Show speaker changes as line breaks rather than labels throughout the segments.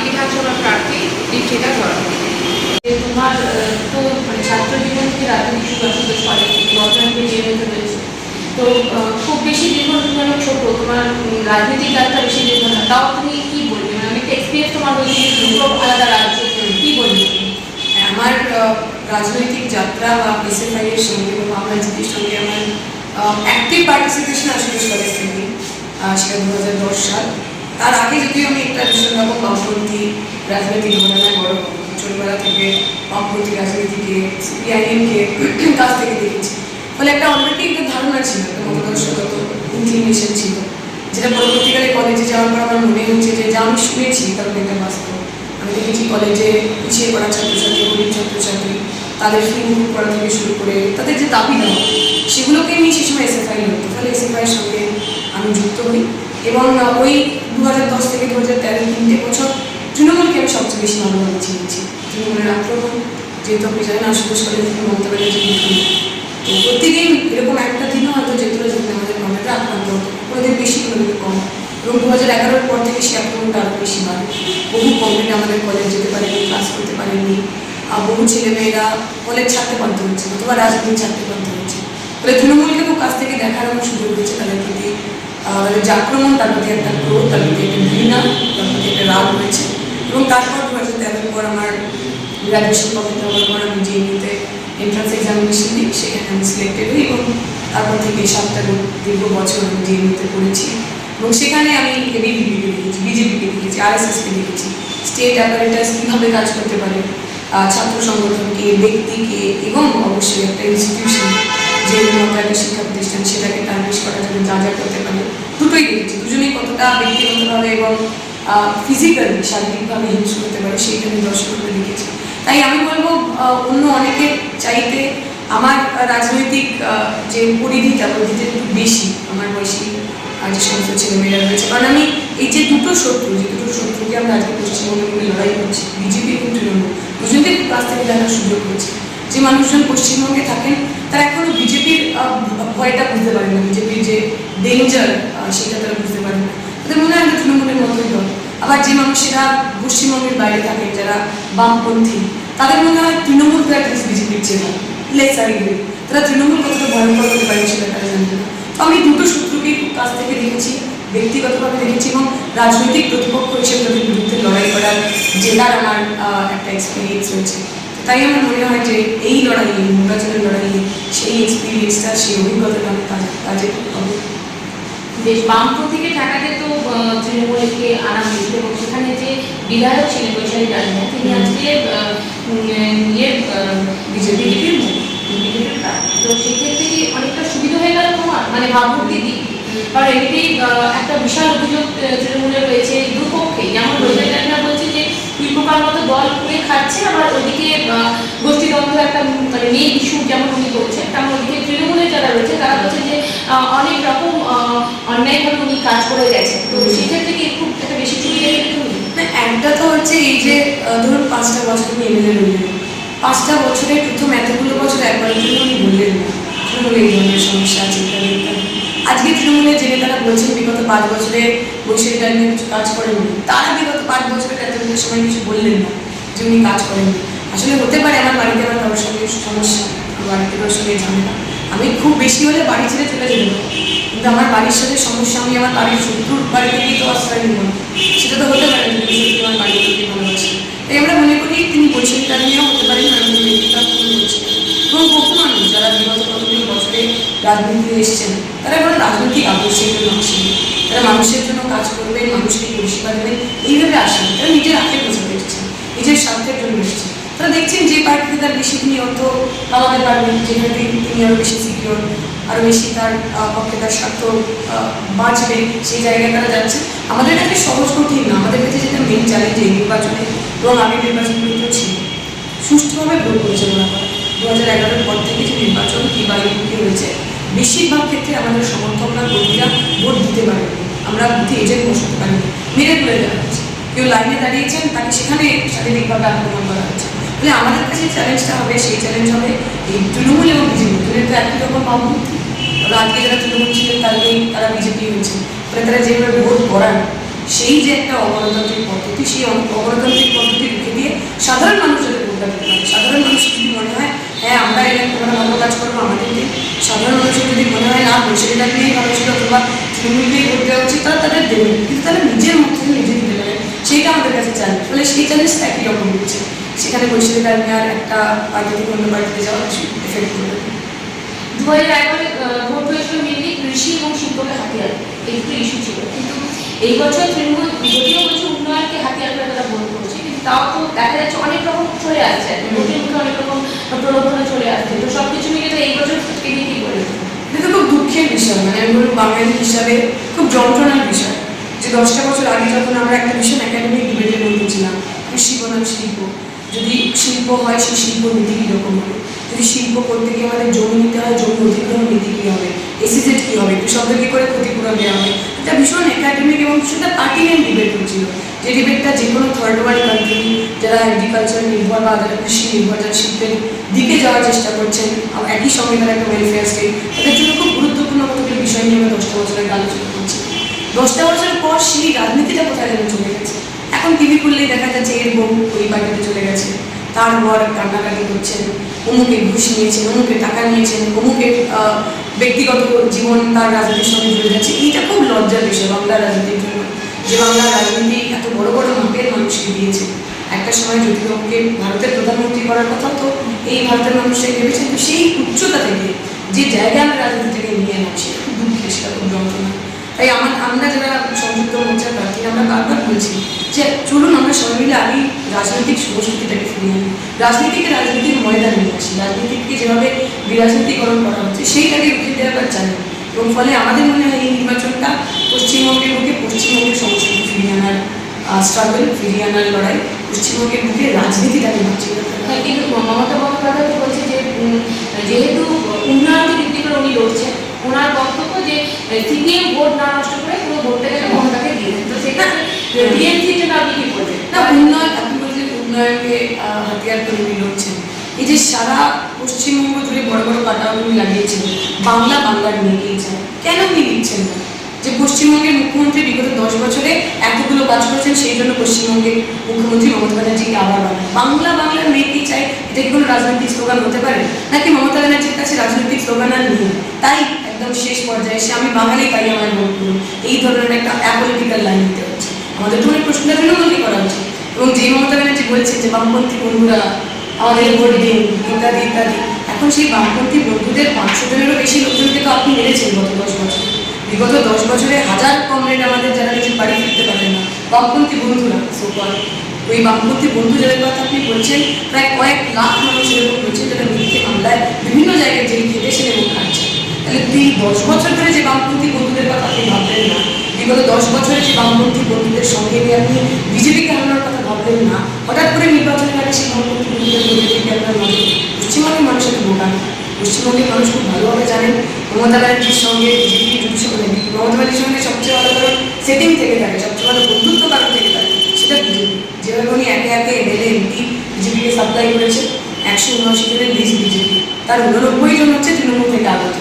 বিধানসভা প্রার্থী দীপশিখা সরকার। তোমার তো মানে ছাত্র জীবন থেকে রাজনীতি শুরু আসতে করে বর্তমানে নিয়মিত রয়েছে, তো খুব বেশি দীর্ঘ তোমার ছোট, তোমার রাজনৈতিক যাত্রা বেশি দীর্ঘ না, তাও তুমি কি বলবে? মানে অনেকটা এক্সপিরিয়েন্স তোমার হয়েছে, দুটো আলাদা রাজ্য, কি বলবে?
আমার রাজনৈতিক যাত্রা বা এসএফআই এর সঙ্গে বা বাংলাদেশের সঙ্গে আমার অ্যাক্টিভ পার্টিসিপেশন আসলে কলেজ থেকে সেটা 2010 সাল। তার আগে যদিও আমি একটা ভীষণ রকম বামপন্থী রাজনৈতিক ঘটনায় বড় ছোটবেলা থেকে বামপন্থী রাজনীতিকে সিপিআইএমকে কাছ থেকে দেখেছি, ফলে একটা অলরেডি একটা ধারণা ছিল, একটা মতাদর্শগত ইনক্লিনেশন ছিল, যেটা পরবর্তীকালে কলেজে যাওয়ার পর আমার মনে হচ্ছে যে যা আমি শুনেছি তার একটা বাস্তব। আমি দেখেছি কলেজে পিছিয়ে পড়া ছাত্রছাত্রী, গরিব ছাত্রছাত্রী, তাদের ফি মুকুব করা থেকে শুরু করে তাদের যে দাবি দেওয়া, সেগুলোকে নিয়ে সে সময় এসএফআই হতো। ফলে এসএফআইয়ের সঙ্গে আমি যুক্ত হই এবং ওই 2010 থেকে 2013 3টে বছর তৃণমূলকে আমি সবচেয়ে বেশি ভালোভাবে চিনেছি। তৃণমূলের আক্রমণ, যেহেতু আপনি জানেন আশুতোষ কলেজ থেকে মমতা ব্যানার্জি মুখ্যমন্ত্রী, তো প্রতিদিন এরকম একটা দিনও হয়তো যেত যেতে আমাদের কমেন্টে আক্রান্ত হতো, কোনোদিন বেশি কোনোদিন কম, এবং 2011 পর থেকে সে আক্রমণটা আরও বেশি বাড়ে। বহু কমপ্লেন আমাদের কলেজ যেতে পারেনি, ক্লাস করতে পারেনি, বহু ছেলেমেয়েরা কলেজ ছাড়তে বাধ্য হচ্ছে অথবা রাজনীতি ছাড়তে বাধ্য হচ্ছে। ফলে তৃণমূলকে খুব কাছ থেকে দেখার আমার সুযোগ হয়েছে, তাদের প্রতি তাদের যে আক্রমণ, তার প্রতি একটা ক্রোধ, তার প্রতি একটা ঘৃণা, তার প্রতি একটা রাগ হয়েছে। এবং তারপর 2013 পর আমার গ্র্যাজুয়েশন কমপ্লিট হওয়ার পর আমি জেএনইউতে এন্ট্রান্স এক্সামিনেশন দিই, সেখানে আমি সিলেক্টেড হই এবং তারপর থেকে 7টা দীর্ঘ বছর আমি জেএনইউতে পড়েছি এবং সেখানে আমি এবিভিপিকে দেখেছি, বিজেপিকে দেখেছি, আরএসএসকে দেখেছি, স্টেট অ্যাপারেটাস কীভাবে কাজ করতে পারে, ছাত্র সংগঠনকে, ব্যক্তিকে এবং অবশ্যই একটা ইনস্টিটিউশন যে মতো একটা শিক্ষা প্রতিষ্ঠান সেটাকে টার্নিশ করার জন্য যা যা করতে পারে, দুটোই দেখেছি। দুজনেই কতটা ব্যক্তিগতভাবে এবং ফিজিক্যালি শারীরিকভাবে হিংস করতে পারে সেইটা আমি দর্শক করে দেখেছি। তাই আমি বলবো অন্য অনেকের চাইতে আমার রাজনৈতিক যে পরিধিটা একটু বেশি আমার বয়সী যে সমস্ত ছেলেমেয়েরা রয়েছে, কারণ আমি এই যে দুটো শত্রুকে আমরা আজকে পশ্চিমবঙ্গে মিলে লড়াই করছি, বিজেপি এবং তৃণমূল, দুজনকে কাছ থেকে দেখার সুযোগ হয়েছে। যে মানুষজন পশ্চিমবঙ্গে থাকেন তারা এখনো বিজেপির ভয়টা বুঝতে পারে না, বিজেপির যে ডেঞ্জার সেটা তারা বুঝতে পারে না, তাদের মনে হয় তৃণমূলের মতোই দল। আবার যে মানুষেরা পশ্চিমবঙ্গের বাইরে থাকেন, যারা বামপন্থী, তাদের মনে হয় তৃণমূল তো অ্যাটলিস্ট বিজেপির চেয়ে লেস আইডিয়াল, তারা তৃণমূল কতটা ভয়ঙ্কর হতে পারে সেটা তারা জানবে না। তো আমি দুটো শত্রুকেই খুব কাছ থেকে দেখেছি, ব্যক্তিগতভাবে দেখেছি এবং রাজনৈতিক প্রতিপক্ষ হিসেবে তাদের বিরুদ্ধে লড়াই করার জেলার আমার একটা এক্সপিরিয়েন্স রয়েছে। তাই আমার মনে হয় যে এই লড়াইয়ে, নির্বাচনের লড়াইয়ে সেই এক্সপিরিয়েন্সটা, সেই অভিজ্ঞতাটা আমি কাজে পাবো।
বেশ, বামপন্থীকে ঠেকাতে তো তৃণমূলকে আনা হয়েছিল এবং সেখানে যে বিধায়ক ছিলেন বৈশালী ডালিয়া, তিনি আজকে বিজেপির তো সেক্ষেত্রে কি অনেকটা সুবিধা হয়ে গেল তোমার, মানে ভাবমূর্তি দিক? কারণ এমনিতেই একটা বিশাল অভিযোগ তৃণমূলের রয়েছে দুপক্ষে, যেমন বৈশালী ডালিয়া বলছে যে দুই প্রকার মতো দল করে খাচ্ছে, আবার ওদিকে গোষ্ঠীদ্বন্দ্ব একটা মানে মেন ইস্যু যেমন উনি করছেন, তেমন ওদিকে তৃণমূলের যারা রয়েছে তারা বলছে যে অনেক রকম অন্যায়ভাবে উনি কাজ করে গেছেন। তো সেক্ষেত্রে কি খুব একটা বেশি সুবিধা
না, একটা তো হচ্ছে এই যে ধরুন 5টা বছর উনি এমএলএ রইলেন, 5টা বছরের প্রথম এতগুলো বছর একবারের জন্য উনি বললেন না তৃণমূলে এই ধরনের সমস্যা আছে ইত্যাদি ইত্যাদি। আজকে তৃণমূলের যে নেতারা বলছেন বিগত 5 বছরে বৈশালী ডালিয়া কিছু কাজ করেননি, তারা বিগত 5 বছরের এতগুলো সময় কিছু বললেন না যে উনি কাজ করেননি। আসলে হতে পারে আমার বাড়িতে আমার কারোর সঙ্গে সমস্যা, আমার বাড়িতে কারোর সঙ্গে ঝামেলা, আমি খুব বেশি হলে বাড়ি ছেড়ে চলে যেতে পারি, কিন্তু আমার বাড়ির সাথে সমস্যা আমি আমার বাড়ির শত্রুর বাড়িতে গিয়ে তো আশ্রয় নিব না, সেটা তো হতে পারে না যদি সত্যি আমার বাড়ির লোককে ভালোবাসি। তাই আমরা মনে করি তিনি বৈশালী ডালিয়াও হতে পারেন এবং বহু মানুষ যারা বিগত কতদিন বছরে রাজনীতিতে এসেছেন তারা কোনো রাজনৈতিক আদর্শের জন্য আসেন, তারা মানুষের জন্য কাজ করবেন, মানুষকে পরিষেবা দেবেন, এইভাবে আসেন। তারা নিজের হাতে বোঝাতে এসেছেন, নিজের স্বার্থের জন্য এসেছেন। তারা দেখছেন যে পার্টিতে তার বেশি তিনি অর্থ কামাতে পারবেন, যেখানে তিনি আরও বেশি সিকিউর, আরও বেশি তার পক্ষে তার স্বার্থ বাঁচবে, সেই জায়গায় তারা যাচ্ছে। আমাদের কাছে সহজ কঠিন না, আমাদের কাছে যেটা মেন চ্যালেঞ্জ এই নির্বাচনে এবং আগের নির্বাচনগুলো ছিল সুষ্ঠুভাবে ভোট পরিচালনা করা। 2011 পর থেকে যে নির্বাচন কি বাড়িমুখী হয়েছে, বেশিরভাগ ক্ষেত্রে আমাদের সমর্থকরা কর্মীরা ভোট দিতে পারেনি, আমরা বুথে এজেন্ট বসাতে পারিনি, মেরে তুলে দেওয়া হয়েছে। কেউ লাইনে দাঁড়িয়েছেন তাকে সেখানে শারীরিকভাবে আক্রমণ করা হয়েছে। তাহলে আমাদের কাছে চ্যালেঞ্জটা হবে, সেই চ্যালেঞ্জ হবে এই তৃণমূল এবং বিজেপি দুটোর তো একই রকম বামপন্থী। আজকে যারা তৃণমূল ছিলেন তারা বিজেপি হয়েছে, ফলে তারা যেভাবে ভোট করান সেই যে একটা অগণতান্ত্রিক পদ্ধতি, সেই অগণতান্ত্রিক চান, ফলে সেই চ্যালেঞ্জটা একই রকম হচ্ছে। সেখানে বৈশাখী আর একটা পার্টি থেকে অন্য পার্টিতে যাওয়া এফেক্ট করবে।
2011 ভোট হয়েছিল মেনলি কৃষি এবং শিল্পকে হাতিয়ার, এই দুটো ইস্যু ছিল। কিন্তু এই বছর তৃণমূল যদিও বলছে উন্নয়নকে হাতিয়ার করে তারা ভোট করছে, কিন্তু তাও তো দেখা যাচ্ছে অনেক রকম চলে আসছে, ভোটের মুখে অনেক রকম প্রলোভনে চলে আসছে। তো সবকিছু মিলে তো এই বছর তিনি কি করেছে?
এটা তো খুব দুঃখের বিষয়, মানে আমি বলবো বাঙালি হিসাবে খুব যন্ত্রণার বিষয় যে 10টা বছর আগে যখন আমরা একটা ভীষণ একাডেমিক ডিবেটের মধ্যে ছিলাম, কৃষি বনাম শিল্প, যদি শিল্প হয় সেই শিল্প নীতি কীরকম হবে, যদি শিল্প করতে গিয়ে আমাদের জমি নিতে হয় জমি অধিগ্রহণ নীতি কী হবে, এসিজেড কী হবে, কৃষকদের কী করে ক্ষতিপূরণ দেওয়া হবে, এটা ভীষণ একাডেমিক এবং সেটা পার্টিনেন্ট ডিবেট হচ্ছিল। যে ডিবেটটা যে কোনো থার্ড ওয়ার্ল্ড কান্ট্রি যারা এগ্রিকালচার নির্ভর বা যারা কৃষি নির্ভর যারা শিল্পের দিকে যাওয়ার চেষ্টা করছেন, একই সঙ্গে তারা একটা ওয়েলফেয়ার স্টেট, তাদের জন্য খুব গুরুত্বপূর্ণ কতগুলো বিষয় নিয়ে আমরা 10টা বছর আগে আলোচনা করছি। 10টা বছর পর সেই রাজনীতিটা কোথায় যেন চলে গেছে। এখন টিভি খুললেই দেখা যাচ্ছে এর বউ ওই পার্টিতে চলে গেছে, তার বর কান্নাকাটি করছেন, অমুকে ঘুষ নিয়েছেন, অমুকে টাকা নিয়েছেন, অমুকের ব্যক্তিগত জীবন তার রাজনীতির সঙ্গে জুড়ে যাচ্ছে। এইটা খুব লজ্জার বিষয় বাংলার রাজনীতির জন্য, যে বাংলার রাজনীতি এত বড় বড় মাপের মানুষকে দিয়েছে। একটা সময় জ্যোতিবাবুকে ভারতের প্রধানমন্ত্রী করার কথা তো এই ভারতের মানুষকে ভেবেছেন, তো সেই উচ্চতা থেকে যে জায়গায় আমরা রাজনীতি থেকে নিয়ে এলাম সেটা খুব দুঃখের, সেটা খুব যন্ত্রণা। তাই আমরা যারা সংযুক্ত মোর্চার প্রার্থী আমরা বারবার বলছি যে চলুন আমরা সবাই মিলে আগেই রাজনৈতিক সংস্কৃতিটাকে ফিরিয়ে আনি, রাজনীতিকে রাজনীতির ময়দানে নিয়ে আসি, রাজনীতিকে যেভাবে বিরাজনীতিকরণ করা হচ্ছে সেইটাকে রুখে দেওয়ার চাই। এবং ফলে আমাদের মনে হয় এই নির্বাচনটা পশ্চিমবঙ্গের বুকে পশ্চিমবঙ্গের সংস্কৃতি ফিরিয়ে আনার স্ট্রাগল, ফিরিয়ে আনার লড়াই, পশ্চিমবঙ্গের বুকে রাজনীতিটাকে বাঁচিয়ে রাখতে হবে।
কিন্তু মমতা বন্দ্যোপাধ্যায় তো বলছে যে যেহেতু উন্নয়নকে ভিত্তি করে উনি লড়ছেন, ওনার বক্তব্য যে সিপিএম ভোট না নষ্ট করে পুরো ভোটটা যেন মমতাকে দিয়ে দেন। তো সেটা ডিএমসির জন্য আপনি কি বলবেন?
না, উন্নয়ন আপনি বলছেন উন্নয়নকে হাতিয়ার করে উনি লড়ছেন। এই যে সারা পশ্চিমবঙ্গ জুড়ে বড় বড় কাটাউনি লাগিয়েছেন, বাংলার মেয়েকেই চায়, কেন উনি দিচ্ছেন না? যে পশ্চিমবঙ্গের মুখ্যমন্ত্রী বিগত 10 বছরে এতগুলো কাজ করেছেন, সেই জন্য পশ্চিমবঙ্গের মুখ্যমন্ত্রী মমতা ব্যানার্জিকে আবার বাংলার মেয়েকেই চাই, এটা কি কোনো রাজনৈতিক স্লোগান হতে পারে? নাকি মমতা ব্যানার্জির কাছে রাজনৈতিক স্লোগান আর নেই, তাই একদম শেষ পর্যায়ে এসে আমি বাঙালি পাই আমার ভোট করুন এই ধরনের একটা অ্যাপলিটিক্যাল লাইন দিতে হচ্ছে। আমাদের তো অনেক প্রশ্নটা তৃণমূলকে করা উচিত। এবং যে মমতা ব্যানার্জি বলছেন যে বামপন্থী বন্ধুরা আমাদের ভোট দিন ইত্যাদি ইত্যাদি, এখন সেই বামপন্থী বন্ধুদের 500 জনেরও বেশি লোকজনকে তো আপনি মেরেছেন গত 10 বছর। বিগত 10 বছরে হাজার কমরেড আমাদের যারা নিজের বাড়ি ফিরতে পারেন না, বামপন্থী বন্ধুরা সোপার, ওই বামপন্থী বন্ধু যাদের কথা আপনি বলছেন প্রায় কয়েক লাখ মানুষ এরকম রয়েছে যারা মিথ্যে মামলায় বিভিন্ন জায়গায় জেল খেটেছেন এবং খাচ্ছেন। তাহলে এই 10 বছর ধরে যে বামপন্থী বন্ধুদের কথা আপনি ভাবলেন না, বিগত 10 বছরে যে বামপন্থী বন্ধুদের সঙ্গে নিয়ে আপনি বিজেপিকে হারানোর কথা ভাবলেন না, হঠাৎ করে নির্বাচনের আগে সেই বামপন্থী বন্ধুদের বিজেপিকে আপনার নজর। পশ্চিমবঙ্গের মানুষের বোকা, পশ্চিমবঙ্গের মানুষ খুব ভালোভাবে জানেন মমতা ব্যানার্জির সঙ্গে বিজেপি মমতা ব্যানার্জির সঙ্গে সবচেয়ে ভালো ধরুন সেটিং থেকে থাকে, সবচেয়ে ভালো বন্ধুত্ব কারণ থেকে থাকে সেটা বিজেপি। যেভাবে উনি একে একে এমএলএ এমপি বিজেপিকে সাপ্লাই করেছে, 179 জনের লিস্ট বিজেপি, তার 89 জন হচ্ছে তৃণমূল থেকে আগত।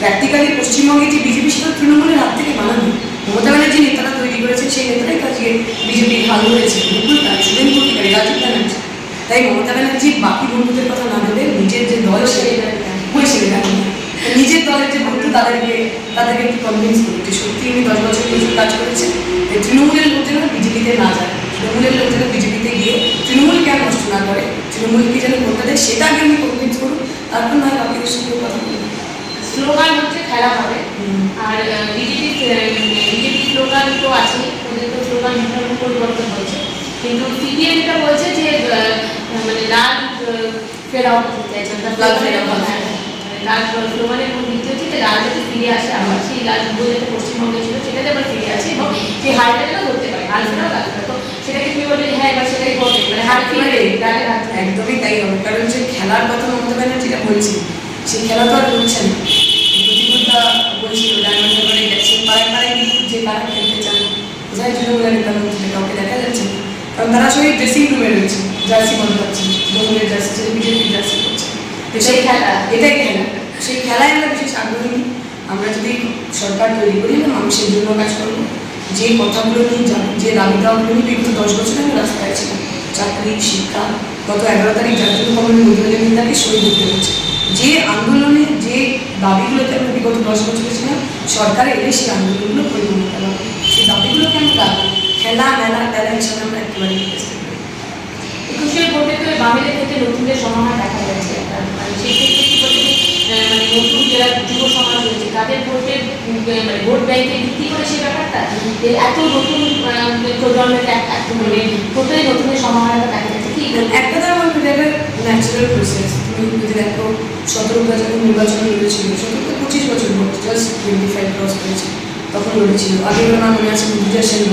প্র্যাকটিক্যালি পশ্চিমবঙ্গে যে বিজেপি সেটা তৃণমূলের হাত থেকে বানানো, মমতা ব্যানার্জি নেতারা তৈরি করেছেন, সেই নেতারাই কাজে বিজেপির হাল হয়েছে, মুকুল রায়, শুভেন্দু অধিকারী, রাজীব ব্যানার্জি। তাই মমতা ব্যানার্জি বাকি বন্ধুদের কথা না ভেবে নিজের যে দল সেরে রাখেন, নিজের দলের যে বন্ধু তাদেরকে একটু কনভিন্স করি যে সত্যি উনি 10 বছর প্রচুর কাজ করেছেন, তৃণমূলের লোকজনেরা বিজেপিতে না যায়, তৃণমূলের লোকজনেরা বিজেপিতে গিয়ে তৃণমূলকে আর নষ্ট না করে, তৃণমূলকে যেন ভোটটা দেয় সেটা আগে আমি কনভিন্স করুন, তারপর নয় বাকিদের সঙ্গে কথা বলুন।
স্লোগান হচ্ছে খেলা হবে, আর বিজেপি স্লোগান তো আছে, ওদের তো স্লোগান পরিবর্তন হচ্ছে, কিন্তু সিপিএম এটা বলছে যে মানে রাজ ফেরাও করতে চাইছেন, রাজ স্লোগানের উপর ভিত্তি হচ্ছে যে রাজ যাতে ফিরে আসে, আবার সেই রাজগুলো যাতে পশ্চিমবঙ্গে ছিল সেটাতে আবার ফিরে আসে এবং সেই হারটা যেন ধরতে পারে, হার ফেরাও কাজ করে। তো সেটাকে তুমি বলবে হ্যাঁ এবার সেটাই করবে, মানে হার ফিরে
একদমই তাই হবে, কারণ যে খেলার কথা মমতা ব্যানার্জিরা বলছি সেই খেলা তো আর হচ্ছে না। প্রতিযোগিতা বলছিল ডায়মন্ডে যাচ্ছে পাড়ায় পাড়ায়, কিন্তু যে কারা খেলতে চান কোথায় তৃণমূলের নেতার মধ্যে কাউকে দেখা যাচ্ছে না, কারণ তারা সবাই ড্রেসিং রুমে রয়েছে, জার্সি বন্ধ পাচ্ছেন, তৃণমূলের জার্সি বিজেপির জার্সি করছে, তো সেই খেলা এটাই খেলা, সেই খেলায় আমরা বিশেষ আগ্রহী। আমরা যদি সরকার তৈরি করি না মানুষের জন্য কাজ করবো, যে কথাগুলো নিয়ে যে দাবি দাওয়াগুলো নিয়ে বিগত 10 বছর আমি রাস্তায় ছিলাম, চাকরি শিক্ষা, গত 11 তারিখ জাতীয় কমিটির মধ্যে নেতাকে শহীদ হতে হচ্ছে, যে আন্দোলনে যে দাবিগুলোতে আমরা বিগত 10 বছরে ছিলাম, সরকারে এলে সেই আন্দোলনগুলো পরিপূর্ণ করা হবে, সেই দাবিগুলোকে আমরা খেলা মেলা টেলা হিসাবে আমরা একেবারেই চেষ্টা করি।
21 ভোটে তো বামেদের ক্ষেত্রে নতুনদের সমাহার দেখা যাচ্ছে মানে সেই ক্ষেত্রে কি বলতে মানে নতুন যারা যুব সমাজ রয়েছে তাদের ভোটের মানে ভোট ব্যাংকে ভিত্তি করে সেই ব্যাপারটা যে এত নতুন প্রজন্মের মানে টোটালি নতুনের সমাহারটা দেখা যাচ্ছে কি
একটা দ্বারা আমার এটা একটা ন্যাচারাল প্রসেস। তুমি যদি দেখো 17টা যখন নির্বাচন লড়েছিল 17-25 বছর ভোট জাস্ট 25 ক্রস করেছে তখন লড়েছিল। আগে আমার মনে আছে মধুজা সেন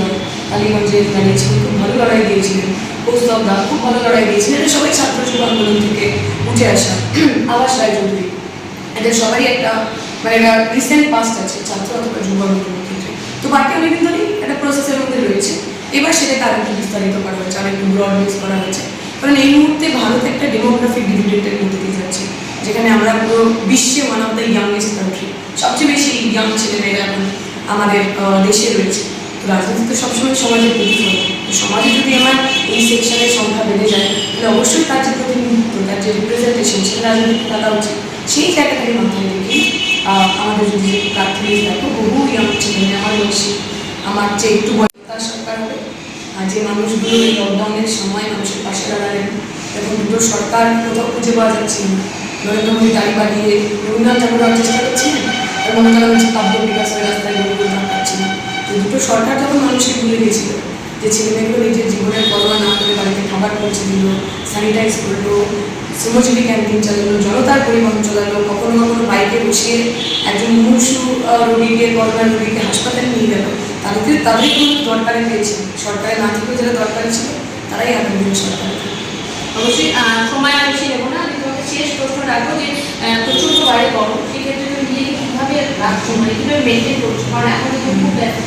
কালীগঞ্জে দাঁড়িয়েছিল, খুব ভালো লড়াই দিয়েছিলেন। কৌস্তব দা খুব ভালো লড়াই দিয়েছিলেন। এটা সবাই ছাত্র যুব আন্দোলন থেকে উঠে আসা। আবাস রায়চৌধুরী এদের সবারই একটা মানে একটা রিসেন্ট পাস্ট আছে ছাত্র অথবা যুব আন্দোলনের ক্ষেত্রে। তো পার্টি অনেকদিন ধরেই একটা প্রসেসের মধ্যে রয়েছে। এবার সেটাকে আরেকটু বিস্তারিত করা হয়েছে, আরেকটু ব্রডনেস করা হয়েছে। কারণ এই মুহূর্তে ভারত একটা ডেমোগ্রাফিক ডিভিডেন্টের মধ্যে দিয়ে যাচ্ছে, যেখানে আমরা পুরো বিশ্বে one of the youngest country, সবচেয়ে বেশি ইয়াং ছেলেমেয়েরা এখন আমাদের দেশে রয়েছে। তো রাজনীতি তো সবসময় সমাজের প্রতিফলন। তো সমাজে যদি আমার এই সেকশনের সংখ্যা বেড়ে যায় তাহলে অবশ্যই তার যে প্রতিনিধিত্ব, তার যে রিপ্রেজেন্টেশন সেটা রাজনীতি থাকা উচিত। সেই জায়গাটাকে মাথায় রেখে আমাদের যদি প্রার্থী দেখো বহু ইয়াং ছেলেমেয়ে আমার বয়সী, আমার যে একটু তার সরকার হবে। আর যে মানুষগুলো এই লকডাউনের সময় মানুষের পাশে দাঁড়ালেন, এখন দুটো সরকার কোথাও খুঁজে পাওয়া যাচ্ছে না। নরেন্দ্র মোদী দাড়ি বাড়িয়ে রবীন্দ্রনাথ ঠাকুর হওয়ার চেষ্টা করছিলেন, আর মমতা ব্যানার্জি কাব্য বিকাশের রাস্তায় গরিব পাচ্ছিল। তো দুটো সরকার যখন মানুষকে ভুলে গিয়েছিল, যে ছেলেমেয়েগুলো নিজের জীবনের পরোয়া না করে বাড়িতে খাবার পৌঁছে দিল, স্যানিটাইজ করলো, শ্রমজীবী ক্যান্টিন চালালো, জনতার পরিবহন চালালো, কখনো কখনো বাইকে বসিয়ে একজন মুমূর্ষু রোগীকে করোনা রোগীকে হাসপাতালে নিয়ে গেল, তাদের কোনো দরকারে পেয়েছে। সরকারের না থেকেও যারা দরকারি ছিল তারাই আগামী দিনে সরকারে।
অবশ্যই সময় আর বেশি নেবো না, আমি তোমাকে শেষ প্রশ্ন রাখবো যে প্রচণ্ড বাইরে গরম, সেক্ষেত্রে তুমি নিজেকে কীভাবে রাখছো মানে কীভাবে মেনটেন করছো, কারণ এখন কিন্তু খুব ব্যস্ত।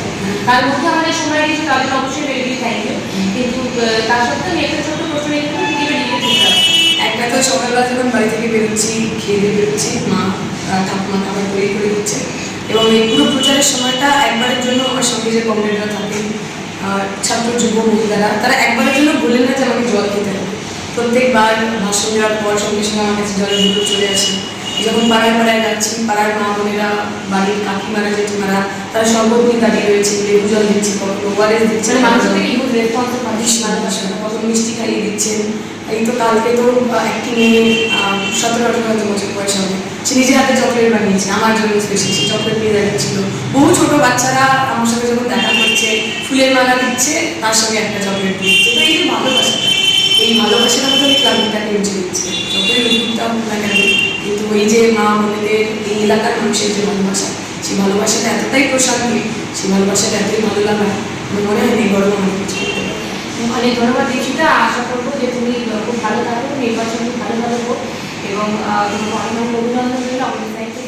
তার মধ্যে আমাদের সময় দিয়েছে তাদের অবশ্যই রেডি থাকবে, কিন্তু তার সত্ত্বেও আমি একটা ছোট্ট প্রশ্ন রেখে তুমি কীভাবে নিজেকে ঠিক রাখছো?
একটা তো সকালবেলা যখন বাড়ি থেকে বেরোচ্ছি, খেয়ে দিয়ে বেরোচ্ছি, মা ঠাকুমা খাবার তৈরি করে দিচ্ছে। এবং এই পুরো প্রচারের সময়টা একবারের জন্য আমার সঙ্গে যে কমরেডরা থাকেন, ছাত্র যুব মহিলারা, তারা একবারের জন্য বললেন না যে আমাকে জল খেতে হবে। প্রত্যেকবার ভাষণ দেওয়ার পর সঙ্গে সঙ্গে আমার কাছে জলের বোতল চলে আসে। যখন পাড়ায় পাড়ায় যাচ্ছি, পাড়ার মা বোনেরা, বাড়ির কাকিমারা, জেঠিমারা, তারা শরবত নিয়ে দাঁড়িয়ে রয়েছে, লেবু জল দিচ্ছে, কখনো ওয়ারেস দিচ্ছে,
মানে মানুষের থেকে ইউজ রেসপন্স
ভালোবাসা, কখনো মিষ্টি খাইয়ে দিচ্ছেন। এই তো কালকে তো একটি মেয়ে 17-18 বছর বয়স হবে, সে নিজের হাতে চকলেট বানিয়েছে আমার জন্য স্পেশাল, সে চকলেট নিয়ে দাঁড়িয়েছিল। বহু ছোট বাচ্চারা আমার সঙ্গে যখন দেখা করছে ফুলের মালা দিচ্ছে, তার সঙ্গে একটা চকলেট দিচ্ছে। তো এই যে ভালোবাসাটা, এই ভালোবাসাটা মতো আমি ক্লান্তিটাকে মুছে দিচ্ছে। যতই রূপটা হোক না কেন, কিন্তু ওই যে মা বোনেদের, এই এলাকার মানুষের যে ভালোবাসা, সেই ভালোবাসাটা এতটাই প্রশান্তি, সেই ভালোবাসাটা এতই ভালো লাগা, আমার মনে হয় এই গর্ব অনেক কিছু করতে পারে।
অনেক ধন্যবাদ দীক্ষিতা, আশা করবো যে তুমি খুব ভালো থাকো, নির্বাচন খুব ভালো হোক এবং তোমাকে অনেক অভিনন্দন রইল আমাদের সাইড থেকে।